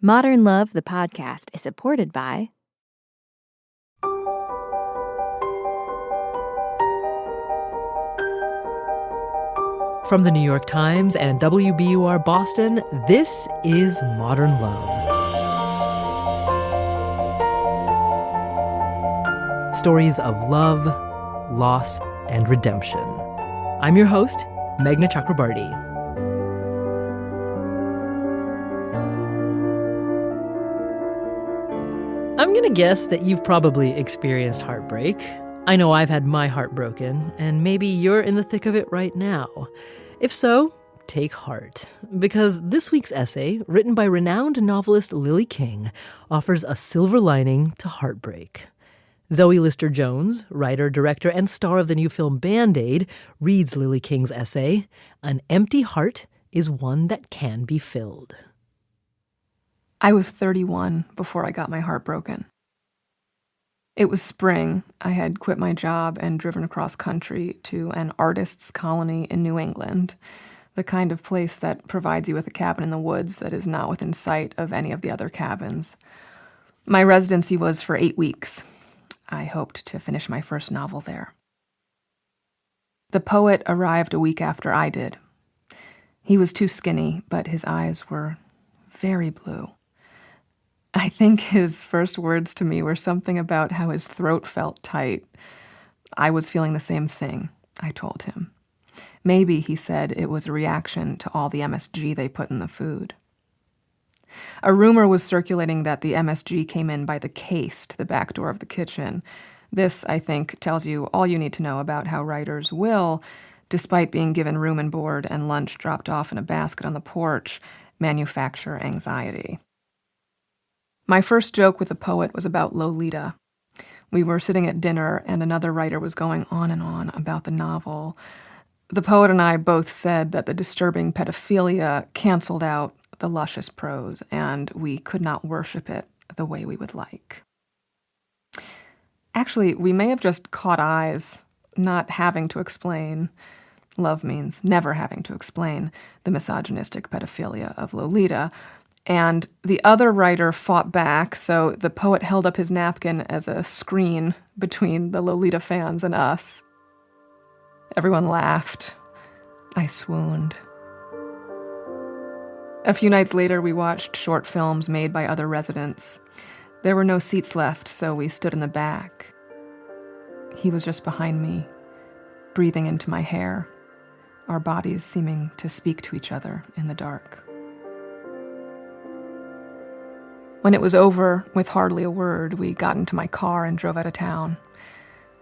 Modern Love, the podcast, is supported by From the New York Times and WBUR Boston, this is Modern Love. Stories of love, loss, and redemption. I'm your host, Meghna Chakrabarty. I'm going to guess that you've probably experienced heartbreak. I know I've had my heart broken, and maybe you're in the thick of it right now. If so, take heart, because this week's essay, written by renowned novelist Lily King, offers a silver lining to heartbreak. Zoe Lister-Jones, writer, director, and star of the new film Band-Aid, reads Lily King's essay, "An empty heart is one that can be filled." I was 31 before I got my heart broken. It was spring. I had quit my job and driven across country to an artist's colony in New England, the kind of place that provides you with a cabin in the woods that is not within sight of any of the other cabins. My residency was for 8 weeks. I hoped to finish my first novel there. The poet arrived a week after I did. He was too skinny, but his eyes were very blue. I think his first words to me were something about how his throat felt tight. I was feeling the same thing, I told him. Maybe, he said, it was a reaction to all the MSG they put in the food. A rumor was circulating that the MSG came in by the case to the back door of the kitchen. This, I think, tells you all you need to know about how writers will, despite being given room and board and lunch dropped off in a basket on the porch, manufacture anxiety. My first joke with the poet was about Lolita. We were sitting at dinner, and another writer was going on and on about the novel. The poet and I both said that the disturbing pedophilia canceled out the luscious prose, and we could not worship it the way we would like. Actually, we may have just caught eyes, not having to explain. Love means never having to explain the misogynistic pedophilia of Lolita. And the other writer fought back, so the poet held up his napkin as a screen between the Lolita fans and us. Everyone laughed. I swooned. A few nights later, we watched short films made by other residents. There were no seats left, so we stood in the back. He was just behind me, breathing into my hair, our bodies seeming to speak to each other in the dark. When it was over, with hardly a word, we got into my car and drove out of town.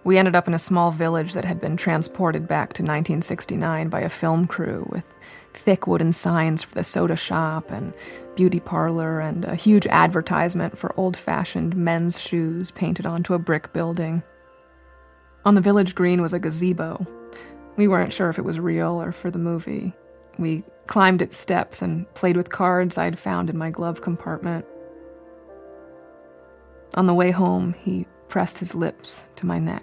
We ended up in a small village that had been transported back to 1969 by a film crew with thick wooden signs for the soda shop and beauty parlor and a huge advertisement for old-fashioned men's shoes painted onto a brick building. On the village green was a gazebo. We weren't sure if it was real or for the movie. We climbed its steps and played with cards I'd found in my glove compartment. On the way home, he pressed his lips to my neck.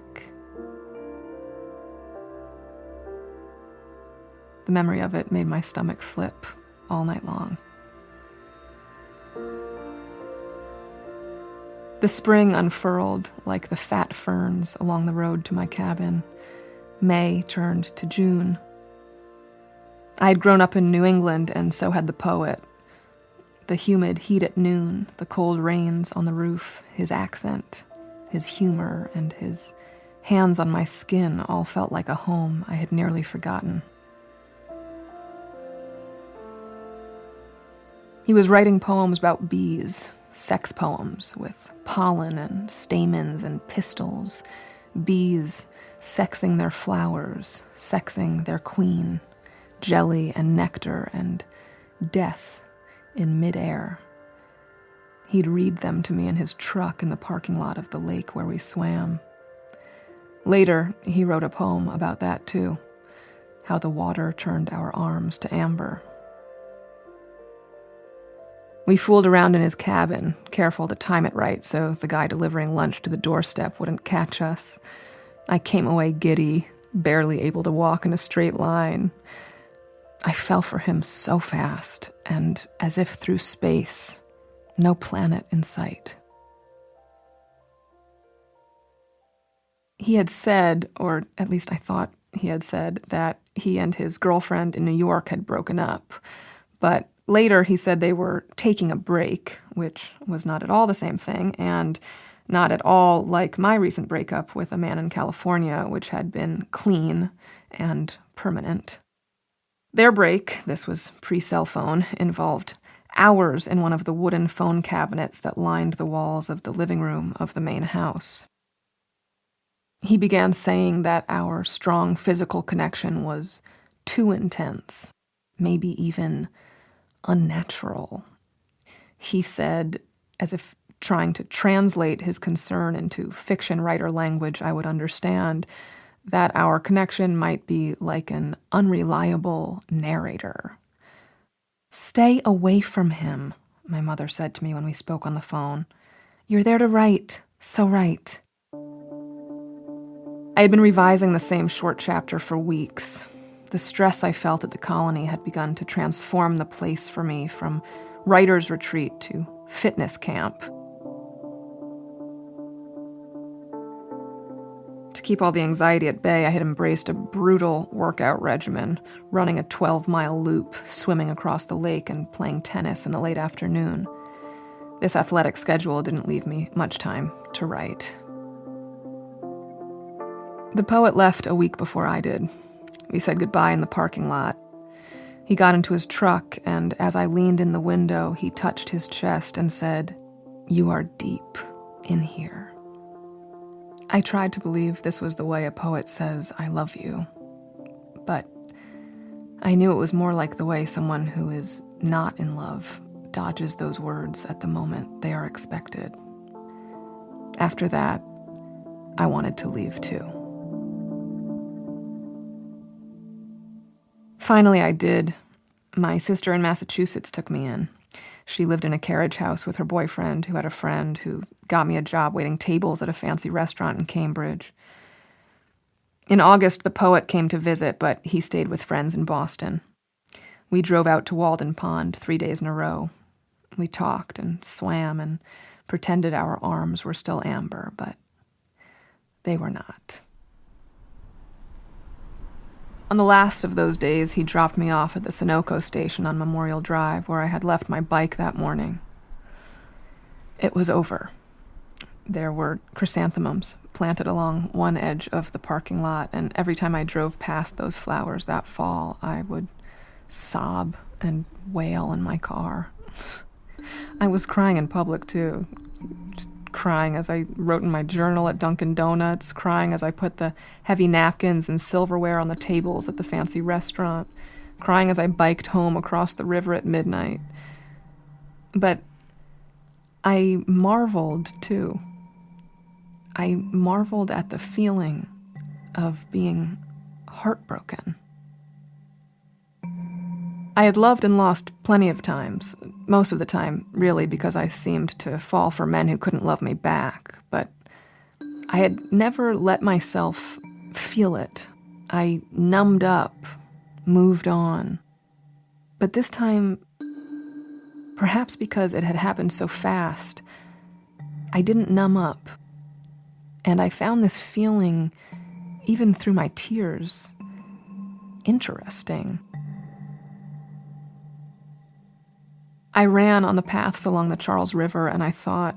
The memory of it made my stomach flip all night long. The spring unfurled like the fat ferns along the road to my cabin. May turned to June. I had grown up in New England, and so had the poet. The humid heat at noon, the cold rains on the roof, his accent, his humor, and his hands on my skin all felt like a home I had nearly forgotten. He was writing poems about bees, sex poems with pollen and stamens and pistils, bees sexing their flowers, sexing their queen, jelly and nectar and death in midair. He'd read them to me in his truck in the parking lot of the lake where we swam. Later, he wrote a poem about that too, how the water turned our arms to amber. We fooled around in his cabin, careful to time it right so the guy delivering lunch to the doorstep wouldn't catch us. I came away giddy, barely able to walk in a straight line. I fell for him so fast, and as if through space, no planet in sight. He had said, or at least I thought he had said, that he and his girlfriend in New York had broken up. But later he said they were taking a break, which was not at all the same thing, and not at all like my recent breakup with a man in California, which had been clean and permanent. Their break, this was pre-cell phone, involved hours in one of the wooden phone cabinets that lined the walls of the living room of the main house. He began saying that our strong physical connection was too intense, maybe even unnatural. He said, as if trying to translate his concern into fiction writer language I would understand, that our connection might be like an unreliable narrator. "Stay away from him," my mother said to me when we spoke on the phone. "You're there to write, so write." I had been revising the same short chapter for weeks. The stress I felt at the colony had begun to transform the place for me from writer's retreat to fitness camp. To keep all the anxiety at bay, I had embraced a brutal workout regimen, running a 12-mile loop, swimming across the lake, and playing tennis in the late afternoon. This athletic schedule didn't leave me much time to write. The poet left a week before I did. We said goodbye in the parking lot. He got into his truck, and as I leaned in the window, he touched his chest and said, "You are deep in here." I tried to believe this was the way a poet says, "I love you." But I knew it was more like the way someone who is not in love dodges those words at the moment they are expected. After that, I wanted to leave too. Finally, I did. My sister in Massachusetts took me in. She lived in a carriage house with her boyfriend, who had a friend who got me a job waiting tables at a fancy restaurant in Cambridge. In August, the poet came to visit, but he stayed with friends in Boston. We drove out to Walden Pond 3 days in a row. We talked and swam and pretended our arms were still amber, but they were not. On the last of those days, he dropped me off at the Sunoco station on Memorial Drive, where I had left my bike that morning. It was over. There were chrysanthemums planted along one edge of the parking lot, and every time I drove past those flowers that fall, I would sob and wail in my car. I was crying in public, too. Just crying as I wrote in my journal at Dunkin' Donuts, crying as I put the heavy napkins and silverware on the tables at the fancy restaurant, crying as I biked home across the river at midnight. But I marveled, too. I marveled at the feeling of being heartbroken. I had loved and lost plenty of times, most of the time, really, because I seemed to fall for men who couldn't love me back, but I had never let myself feel it. I numbed up, moved on. But this time, perhaps because it had happened so fast, I didn't numb up. And I found this feeling, even through my tears, interesting. I ran on the paths along the Charles River, and I thought,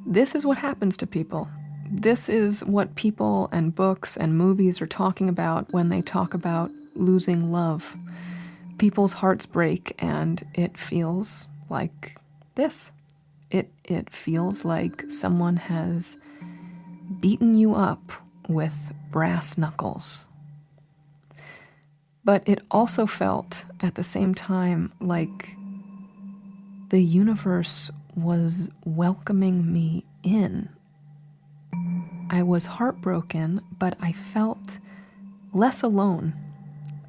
this is what happens to people. This is what people and books and movies are talking about when they talk about losing love. People's hearts break, and it feels like this. It feels like someone has beaten you up with brass knuckles. But it also felt, at the same time, like the universe was welcoming me in. I was heartbroken, but I felt less alone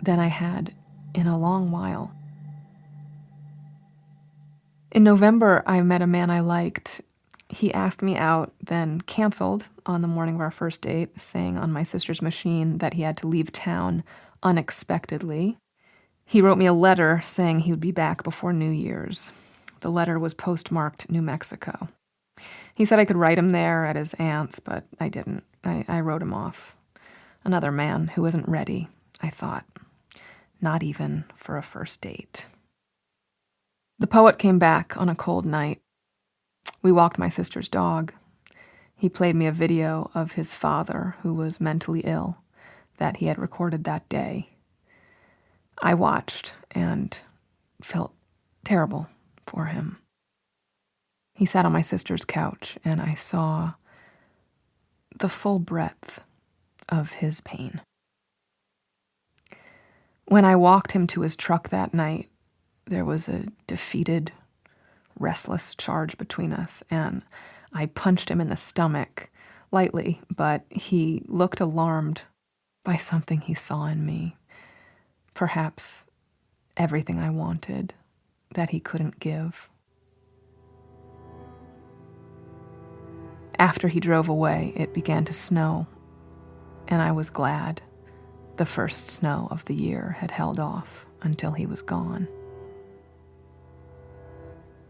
than I had in a long while. In November, I met a man I liked. He asked me out, then canceled on the morning of our first date, saying on my sister's machine that he had to leave town unexpectedly. He wrote me a letter saying he would be back before New Year's. The letter was postmarked New Mexico. He said I could write him there at his aunt's, but I didn't. I wrote him off. Another man who isn't ready, I thought. Not even for a first date. The poet came back on a cold night. We walked my sister's dog. He played me a video of his father, who was mentally ill, that he had recorded that day. I watched and felt terrible for him. He sat on my sister's couch, and I saw the full breadth of his pain. When I walked him to his truck that night, there was a defeated, restless charge between us, and I punched him in the stomach, lightly, but he looked alarmed by something he saw in me. Perhaps everything I wanted that he couldn't give. After he drove away, it began to snow, and I was glad the first snow of the year had held off until he was gone.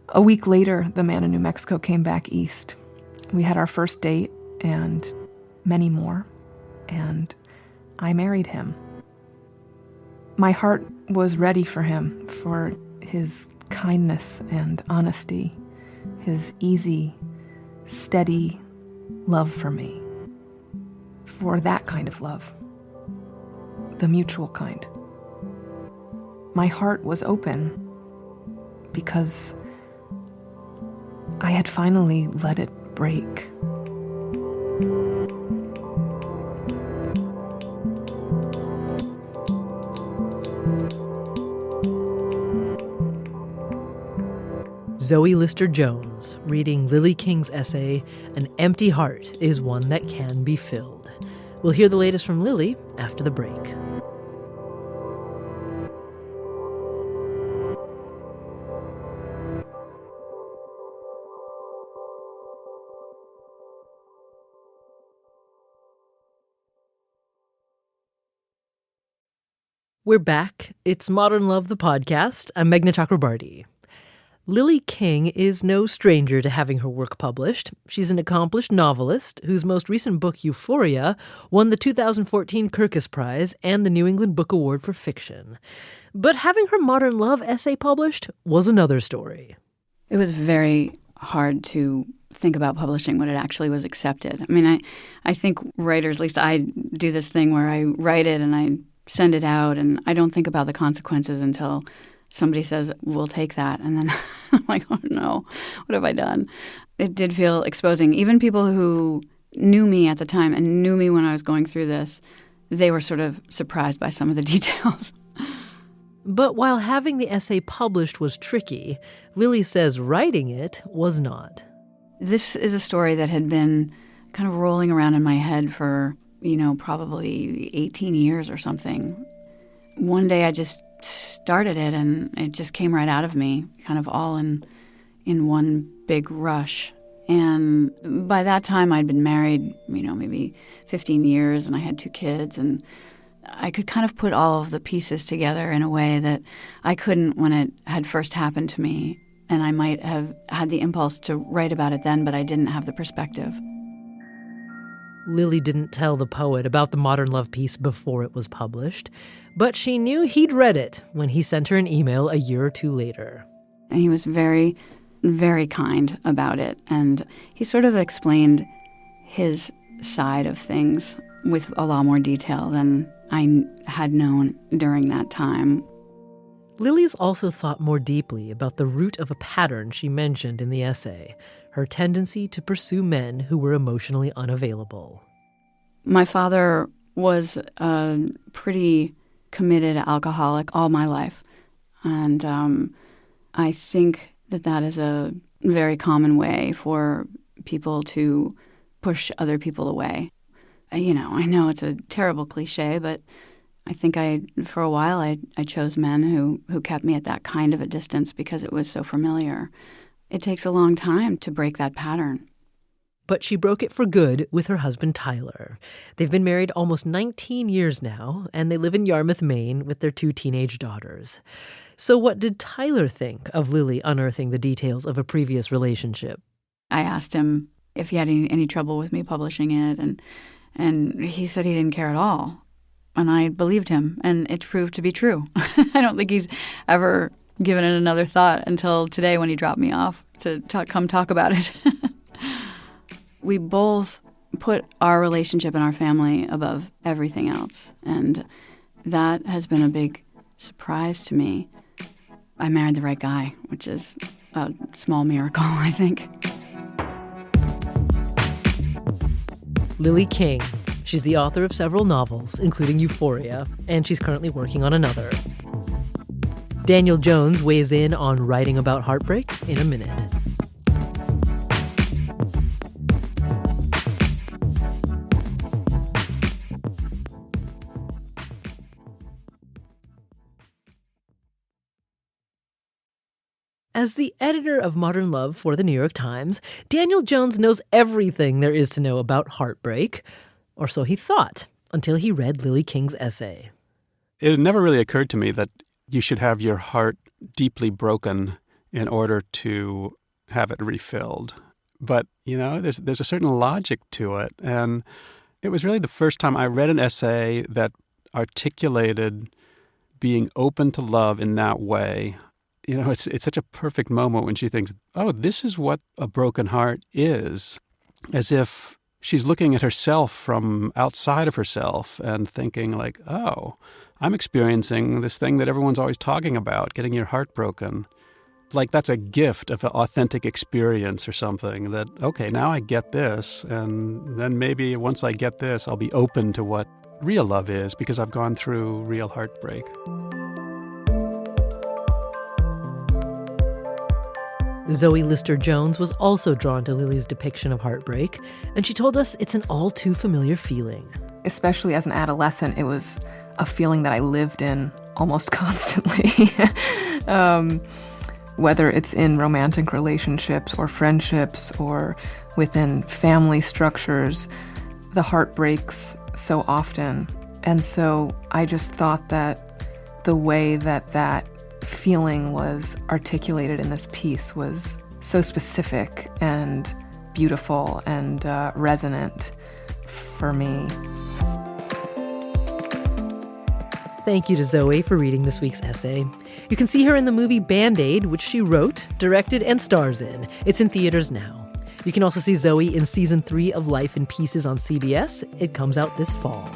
A week later, the man in New Mexico came back east. We had our first date and many more, and I married him. My heart was ready for him, for his kindness and honesty, his easy, steady love for me, for that kind of love, the mutual kind. My heart was open because I had finally let it break. Zoe Lister-Jones reading Lily King's essay, An Empty Heart is One That Can Be Filled. We'll hear the latest from Lily after the break. We're back. It's Modern Love, the podcast. I'm Meghna Chakrabarty. Lily King is no stranger to having her work published. She's an accomplished novelist whose most recent book, Euphoria, won the 2014 Kirkus Prize and the New England Book Award for Fiction. But having her Modern Love essay published was another story. It was very hard to think about publishing when it actually was accepted. I mean, I think writers, at least I do this thing where I write it and I send it out, and I don't think about the consequences until somebody says, we'll take that. And then I'm like, oh no, what have I done? It did feel exposing. Even people who knew me at the time and knew me when I was going through this, they were sort of surprised by some of the details. But while having the essay published was tricky, Lily says writing it was not. This is a story that had been kind of rolling around in my head for, probably 18 years or something. One day I just started it and it just came right out of me, kind of all in one big rush. And by that time I'd been married, maybe 15 years, and I had 2 kids, and I could kind of put all of the pieces together in a way that I couldn't when it had first happened to me. And I might have had the impulse to write about it then, but I didn't have the perspective. Lily didn't tell the poet about the Modern Love piece before it was published, but she knew he'd read it when he sent her an email a year or 2 later. And he was very, very kind about it. And he sort of explained his side of things with a lot more detail than I had known during that time. Lily's also thought more deeply about the root of a pattern she mentioned in the essay, her tendency to pursue men who were emotionally unavailable. My father was a pretty committed alcoholic all my life. And I think that is a very common way for people to push other people away. I know it's a terrible cliche, but I think for a while I chose men who kept me at that kind of a distance because it was so familiar. It takes a long time to break that pattern. but she broke it for good with her husband Tyler. They've been married almost 19 years now, and they live in Yarmouth, Maine, with their 2 teenage daughters. So what did Tyler think of Lily unearthing the details of a previous relationship? I asked him if he had any trouble with me publishing it, and he said he didn't care at all. And I believed him, and it proved to be true. I don't think he's ever given it another thought until today when he dropped me off to come talk about it. We both put our relationship and our family above everything else, and that has been a big surprise to me. I married the right guy, which is a small miracle, I think. Lily King. She's the author of several novels, including Euphoria, and she's currently working on another. Daniel Jones weighs in on writing about heartbreak in a minute. As the editor of Modern Love for the New York Times, Daniel Jones knows everything there is to know about heartbreak, or so he thought, until he read Lily King's essay. It never really occurred to me that you should have your heart deeply broken in order to have it refilled. But, there's a certain logic to it. And it was really the first time I read an essay that articulated being open to love in that way. It's such a perfect moment when she thinks, oh, this is what a broken heart is, as if she's looking at herself from outside of herself and thinking like, oh, I'm experiencing this thing that everyone's always talking about, getting your heart broken. Like that's a gift of an authentic experience or something that, okay, now I get this, and then maybe once I get this, I'll be open to what real love is because I've gone through real heartbreak. Zoe Lister-Jones was also drawn to Lily's depiction of heartbreak, and she told us it's an all-too-familiar feeling. Especially as an adolescent, it was a feeling that I lived in almost constantly. Whether it's in romantic relationships or friendships or within family structures, the heart breaks so often. And so I just thought that the way that feeling was articulated in this piece was so specific and beautiful and resonant for me. Thank you to Zoe for reading this week's essay. You can see her in the movie Band-Aid, which she wrote, directed, and stars in. It's in theaters now. You can also see Zoe in Season 3 of Life in Pieces on CBS. It comes out this fall.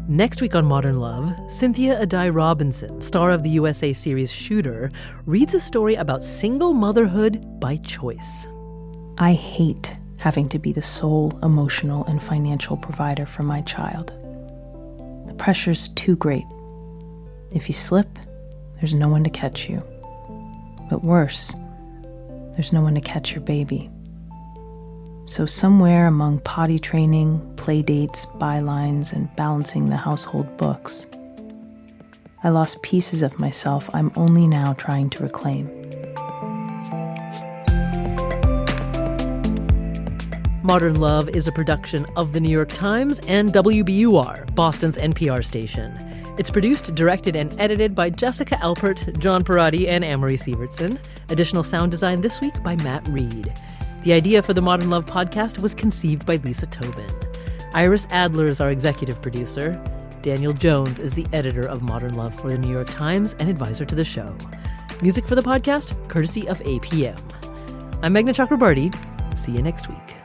Next week on Modern Love, Cynthia Addai-Robinson, star of the USA series Shooter, reads a story about single motherhood by choice. I hate having to be the sole emotional and financial provider for my child. The pressure's too great. If you slip, there's no one to catch you. But worse, there's no one to catch your baby. So somewhere among potty training, play dates, bylines, and balancing the household books, I lost pieces of myself I'm only now trying to reclaim. Modern Love is a production of The New York Times and WBUR, Boston's NPR station. It's produced, directed, and edited by Jessica Alpert, John Parati, and Amory Sievertson. Additional sound design this week by Matt Reed. The idea for the Modern Love podcast was conceived by Lisa Tobin. Iris Adler is our executive producer. Daniel Jones is the editor of Modern Love for the New York Times and advisor to the show. Music for the podcast, courtesy of APM. I'm Meghna Chakrabarty. See you next week.